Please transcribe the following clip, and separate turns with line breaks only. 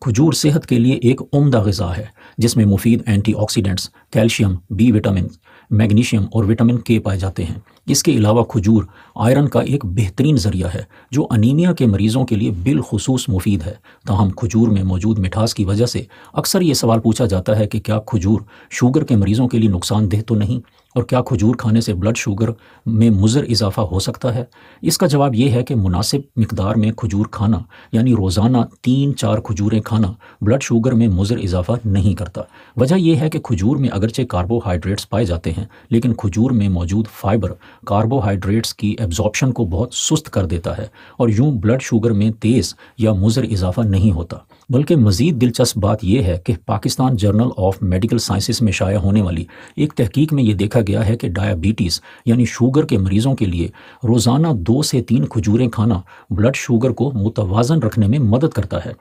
کھجور صحت کے لیے ایک عمدہ غذا ہے جس میں مفید antioxidants, calcium, B vitamin, magnesium اور وٹامن کے پائے جاتے ہیں۔ اس کے علاوہ کھجور آئرن کا ایک بہترین ذریعہ ہے جو انیمیا کے مریضوں کے لیے بالخصوص مفید ہے۔ تاہم کھجور میں موجود مٹھاس کی وجہ سے اکثر یہ سوال پوچھا جاتا ہے کہ کیا کھجور شوگر کے مریضوں کے لیے نقصان دہ تو نہیں، اور کیا کھجور کھانے سے بلڈ شوگر میں مضر اضافہ ہو سکتا ہے؟ اس کا جواب یہ ہے کہ مناسب مقدار میں کھجور کھانا، یعنی روزانہ 3-4 کھجوریں کھانا، بلڈ شوگر میں مضر اضافہ نہیں کرتا۔ وجہ یہ ہے کہ کھجور میں اگرچہ کاربوہائیڈریٹس پائے جاتے ہیں، لیکن کھجور میں موجود فائبر کاربوہائیڈریٹس کی ایبزارپشن کو بہت سست کر دیتا ہے، اور یوں بلڈ شوگر میں تیز یا مضر اضافہ نہیں ہوتا۔ بلکہ مزید دلچسپ بات یہ ہے کہ Pakistan journal of medical sciences میں شائع ہونے والی ایک تحقیق میں یہ دیکھا گیا ہے کہ ڈائبٹیز یعنی شوگر کے مریضوں کے لیے روزانہ 2 سے 3 کھجوریں کھانا بلڈ شوگر کو متوازن رکھنے میں مدد کرتا ہے۔